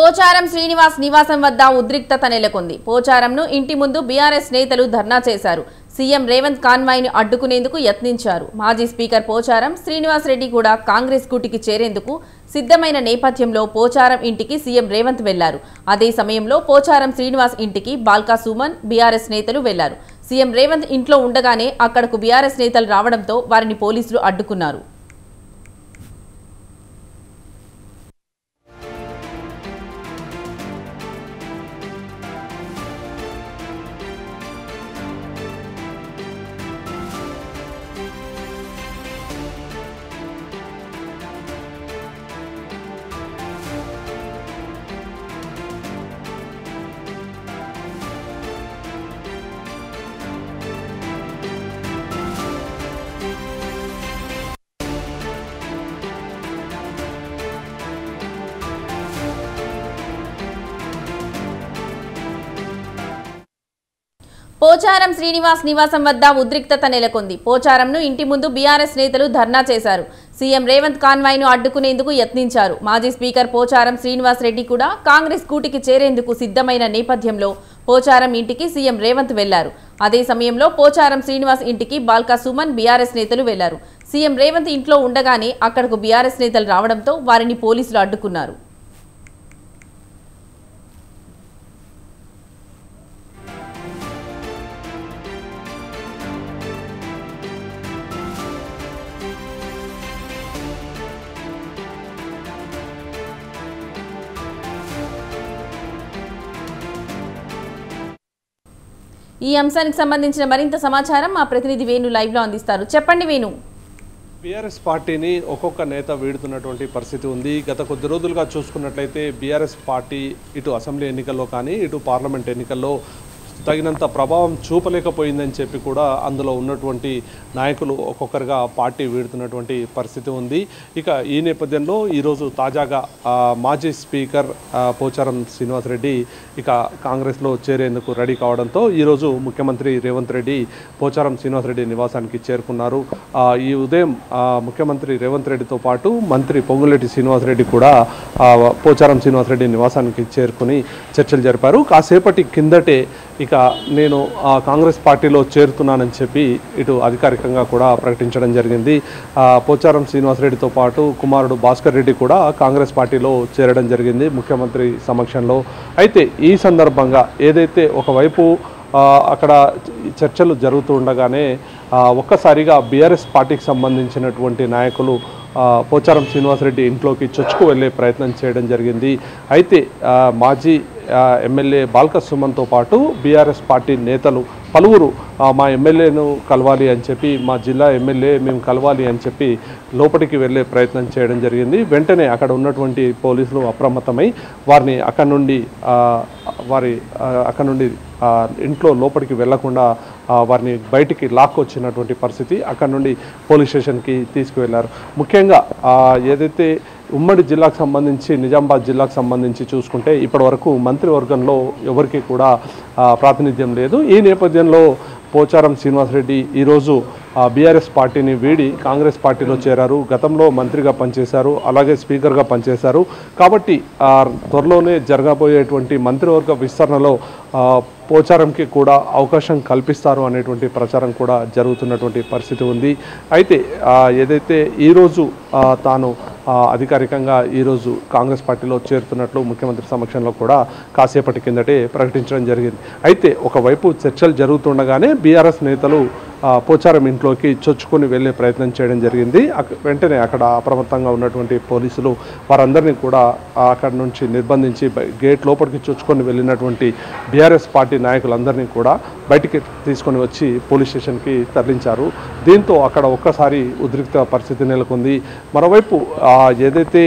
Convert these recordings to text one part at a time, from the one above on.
పోచారం శ్రీనివాస్ నివాసం వద్ద ఉద్రిక్తత నెలకొంది. పోచారంను ఇంటి ముందు బీఆర్ఎస్ నేతలు ధర్నా చేశారు. సీఎం రేవంత్ కాన్వాయ్ను అడ్డుకునేందుకు యత్నించారు. మాజీ స్పీకర్ పోచారం శ్రీనివాస్ రెడ్డి కూడా కాంగ్రెస్ కూటికి చేరేందుకు సిద్ధమైన నేపథ్యంలో పోచారం ఇంటికి సీఎం రేవంత్ వెళ్లారు. అదే సమయంలో పోచారం శ్రీనివాస్ ఇంటికి బాల్కా సుమన్ బీఆర్ఎస్ నేతలు వెళ్లారు. సీఎం రేవంత్ ఇంట్లో ఉండగానే అక్కడకు బీఆర్ఎస్ నేతలు రావడంతో వారిని పోలీసులు అడ్డుకున్నారు. పోచారం శ్రీనివాస్ నివాసం వద్ద ఉద్రిక్తత నెలకొంది. పోచారంను ఇంటి ముందు బీఆర్ఎస్ నేతలు ధర్నా చేశారు. సీఎం రేవంత్ కాన్వాయ్ను అడ్డుకునేందుకు యత్నించారు. మాజీ స్పీకర్ పోచారం శ్రీనివాస్ రెడ్డి కూడా కాంగ్రెస్ కూటికి చేరేందుకు సిద్ధమైన నేపథ్యంలో పోచారం ఇంటికి సీఎం రేవంత్ వెళ్లారు. అదే సమయంలో పోచారం శ్రీనివాస్ ఇంటికి బాల్కా సుమన్ బీఆర్ఎస్ నేతలు వెళ్లారు. సీఎం రేవంత్ ఇంట్లో ఉండగానే అక్కడకు బీఆర్ఎస్ నేతలు రావడంతో వారిని పోలీసులు అడ్డుకున్నారు. ఈ అంశానికి సంబంధించిన మరింత సమాచారం మా ప్రతినిధి వేణు లైవ్ లో అందిస్తారు. చెప్పండి వేణు. బీఆర్ఎస్ పార్టీని ఒక్కొక్క నేత వీడుతున్నటువంటి పరిస్థితి ఉంది. గత కొద్ది రోజులుగా చూసుకున్నట్లయితే బీఆర్ఎస్ పార్టీ ఇటు అసెంబ్లీ ఎన్నికల్లో కానీ ఇటు పార్లమెంట్ ఎన్నికల్లో తగినంత ప్రభావం చూపలేకపోయిందని చెప్పి కూడా అందులో ఉన్నటువంటి నాయకులు ఒక్కొక్కరుగా పార్టీ వీడుతున్నటువంటి పరిస్థితి ఉంది. ఇక ఈ నేపథ్యంలో ఈరోజు తాజాగా మాజీ స్పీకర్ పోచారం శ్రీనివాస్ రెడ్డి ఇక కాంగ్రెస్లో చేరేందుకు రెడీ కావడంతో ఈరోజు ముఖ్యమంత్రి రేవంత్ రెడ్డి పోచారం శ్రీనివాస్ రెడ్డి నివాసానికి చేరుకున్నారు. ఈ ఉదయం ముఖ్యమంత్రి రేవంత్ రెడ్డితో పాటు మంత్రి పొంగులేటి శ్రీనివాస్ రెడ్డి కూడా పోచారం శ్రీనివాస్ రెడ్డి నివాసానికి చేరుకుని చర్చలు జరిపారు. కాసేపటి కిందటే ఇక నేను కాంగ్రెస్ పార్టీలో చేరుతున్నానని చెప్పి ఇటు అధికారికంగా కూడా ప్రకటించడం జరిగింది. పోచారం శ్రీనివాసరెడ్డితో పాటు కుమారుడు భాస్కర్ రెడ్డి కూడా కాంగ్రెస్ పార్టీలో చేరడం జరిగింది ముఖ్యమంత్రి సమక్షంలో. అయితే ఈ సందర్భంగా ఏదైతే ఒకవైపు అక్కడ చర్చలు జరుగుతూ ఉండగానే ఒక్కసారిగా బీఆర్ఎస్ పార్టీకి సంబంధించినటువంటి నాయకులు పోచారం శ్రీనివాసరెడ్డి ఇంట్లోకి చొచ్చుకు వెళ్ళే ప్రయత్నం చేయడం జరిగింది. అయితే మాజీ ఎమ్మెల్యే బాల్కా సుమన్తో పాటు బీఆర్ఎస్ పార్టీ నేతలు పలువురు మా ఎమ్మెల్యేను కలవాలి అని చెప్పి, మా జిల్లా ఎమ్మెల్యే మేము కలవాలి అని చెప్పి లోపలికి వెళ్ళే ప్రయత్నం చేయడం జరిగింది. వెంటనే అక్కడ ఉన్నటువంటి పోలీసులు అప్రమత్తమై వారిని అక్కడి నుండి ఇంట్లో లోపలికి వెళ్లకుండా వారిని బయటికి లాక్కొచ్చినటువంటి పరిస్థితి. అక్కడి నుండి పోలీస్ స్టేషన్కి తీసుకువెళ్లారు. ముఖ్యంగా ఏదైతే ఉమ్మడి జిల్లాకు సంబంధించి నిజామాబాద్ జిల్లాకు సంబంధించి చూసుకుంటే ఇప్పటి వరకు మంత్రివర్గంలో ఎవరికి కూడా ప్రాతినిధ్యం లేదు. ఈ నేపథ్యంలో పోచారం శ్రీనివాసరెడ్డి ఈరోజు బీఆర్ఎస్ పార్టీని వీడి కాంగ్రెస్ పార్టీలో చేరారు. గతంలో మంత్రిగా పనిచేశారు, అలాగే స్పీకర్గా పనిచేశారు. కాబట్టి త్వరలోనే జరగబోయేటువంటి మంత్రివర్గ విస్తరణలో పోచారంకి కూడా అవకాశం కల్పిస్తారు అనేటువంటి ప్రచారం కూడా జరుగుతున్నటువంటి పరిస్థితి ఉంది. అయితే ఏదైతే ఈరోజు తాను అధికారికంగా ఈరోజు కాంగ్రెస్ పార్టీలో చేరుతున్నట్లు ముఖ్యమంత్రి సమక్షంలో కూడా కాసేపటి కిందటే ప్రకటించడం జరిగింది. అయితే ఒకవైపు చర్చలు జరుగుతుండగానే బీఆర్ఎస్ నేతలు పోచారం ఇంట్లోకి చొచ్చుకొని వెళ్ళే ప్రయత్నం చేయడం జరిగింది. వెంటనే అక్కడ అప్రమత్తంగా ఉన్నటువంటి పోలీసులు వారందరినీ కూడా అక్కడి నుంచి నిర్బంధించి గేట్ లోపలికి చొచ్చుకొని వెళ్ళినటువంటి బీఆర్ఎస్ పార్టీ నాయకులందరినీ కూడా బయటికి తీసుకొని వచ్చి పోలీస్ స్టేషన్కి తరలించారు. దీంతో అక్కడ ఒక్కసారి ఉద్రిక్త పరిస్థితి నెలకొంది. మరోవైపు ఏదైతే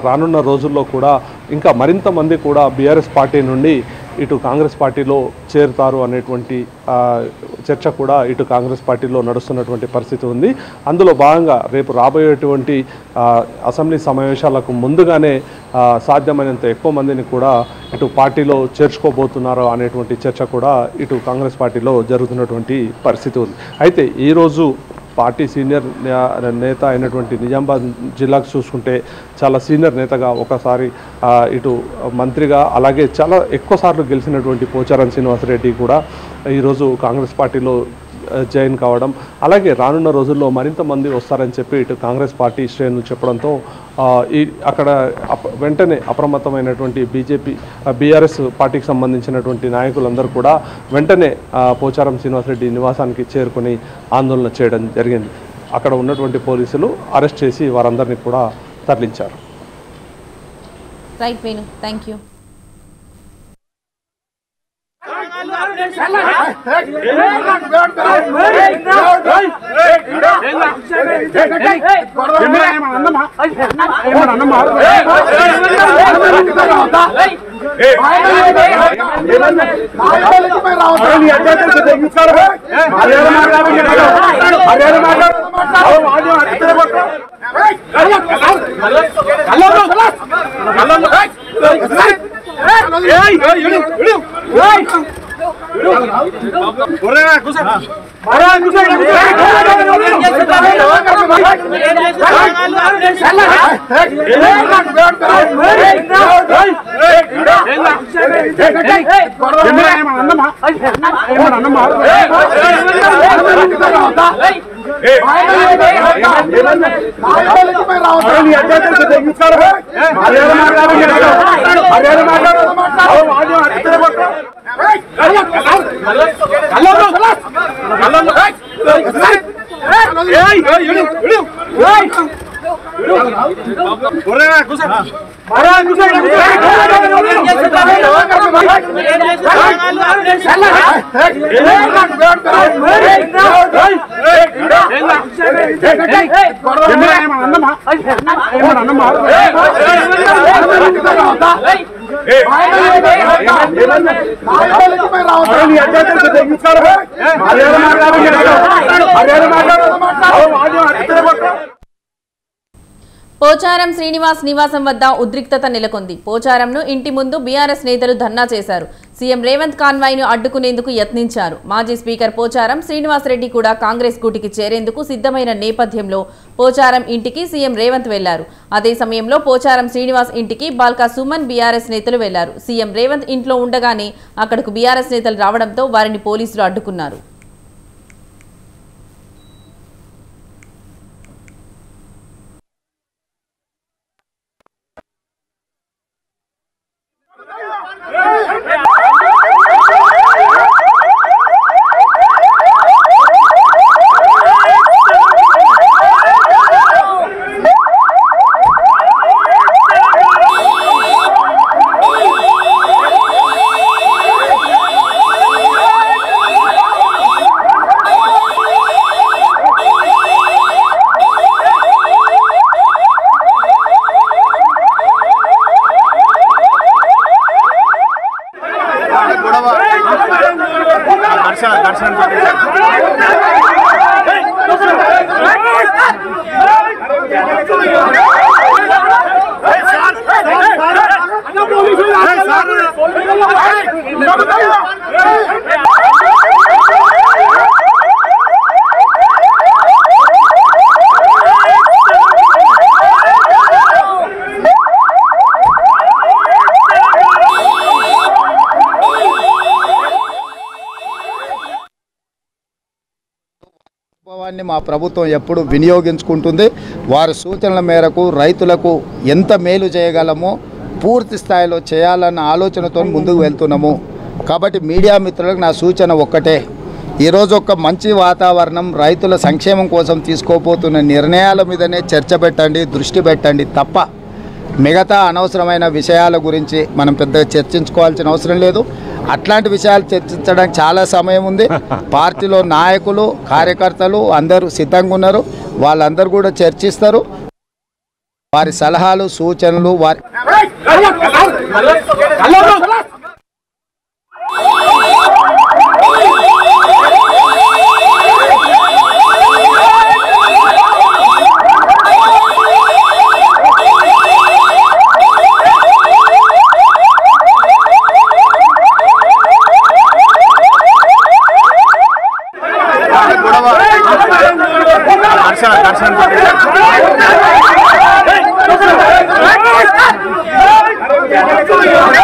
రానున్న రోజుల్లో కూడా ఇంకా మరింత మంది కూడా బీఆర్ఎస్ పార్టీ నుండి ఇటు కాంగ్రెస్ పార్టీలో చేరుతారు అనేటువంటి చర్చ కూడా ఇటు కాంగ్రెస్ పార్టీలో నడుస్తున్నటువంటి పరిస్థితి ఉంది. అందులో భాగంగా రేపు రాబోయేటువంటి అసెంబ్లీ సమావేశాలకు ముందుగానే సాధ్యమైనంత ఎక్కువ మందిని కూడా ఇటు పార్టీలో చేర్చుకోబోతున్నారు అనేటువంటి చర్చ కూడా ఇటు కాంగ్రెస్ పార్టీలో జరుగుతున్నటువంటి పరిస్థితి ఉంది. అయితే ఈరోజు పార్టీ సీనియర్ నేత అయినటువంటి నిజామాబాద్ జిల్లాకు చూసుకుంటే చాలా సీనియర్ నేతగా ఒకసారి ఇటు మంత్రిగా అలాగే చాలా ఎక్కువ సార్లు గెలిచినటువంటి పోచారం శ్రీనివాసరెడ్డి కూడా ఈరోజు కాంగ్రెస్ పార్టీలో జాయిన్ కావడం, అలాగే రానున్న రోజుల్లో మరింత మంది వస్తారని చెప్పి ఇటు కాంగ్రెస్ పార్టీ శ్రేణులు చెప్పడంతో అక్కడ వెంటనే అప్రమత్తమైనటువంటి బీఆర్ఎస్ పార్టీకి సంబంధించినటువంటి నాయకులందరూ కూడా వెంటనే పోచారం శ్రీనివాసరెడ్డి నివాసానికి చేరుకుని ఆందోళన చేయడం జరిగింది. అక్కడ ఉన్నటువంటి పోలీసులు అరెస్ట్ చేసి వారందరినీ కూడా తరలించారు. Right Venu, thank you. Pocharam Srinivas నివాసం వద్ద ఉద్రిక్తత నెలకొంది. పోచారంను ఇంటి ముందు బీఆర్ఎస్ నేతలు ధర్నా చేశారు. సీఎం రేవంత్ కాన్వాయ్ను అడ్డుకునేందుకు యత్నించారు. మాజీ స్పీకర్ పోచారం శ్రీనివాసరెడ్డి కూడా కాంగ్రెస్ గూటికి చేరేందుకు సిద్ధమైన నేపథ్యంలో పోచారం ఇంటికి సీఎం రేవంత్ వెళ్లారు. అదే సమయంలో పోచారం శ్రీనివాస్ ఇంటికి బాల్కా సుమన్ బీఆర్ఎస్ నేతలు వెళ్లారు. సీఎం రేవంత్ ఇంట్లో ఉండగానే అక్కడకు బీఆర్ఎస్ నేతలు రావడంతో వారిని పోలీసులు అడ్డుకున్నారు. మా ప్రభుత్వం ఎప్పుడు వినియోగించుకుంటుంది. వారి సూచనల మేరకు రైతులకు ఎంత మేలు చేయగలమో పూర్తి స్థాయిలో చేయాలన్న ఆలోచనతో ముందుకు వెళ్తున్నాము. కాబట్టి మీడియా మిత్రులకు నా సూచన ఒక్కటే, ఈరోజు ఒక మంచి వాతావరణం రైతుల సంక్షేమం కోసం తీసుకోబోతున్న నిర్ణయాల మీదనే చర్చ పెట్టండి, దృష్టి పెట్టండి తప్ప మిగతా అనవసరమైన విషయాల గురించి మనం పెద్దగా చర్చించుకోవాల్సిన అవసరం లేదు. అట్లాంటి విషయాలు చర్చించడానికి చాలా సమయం ఉంది. పార్టీలో నాయకులు కార్యకర్తలు అందరూ సిద్ధంగా ఉన్నారు. వాళ్ళందరూ కూడా చర్చిస్తారు. వారి సలహాలు సూచనలు వారి రైతులు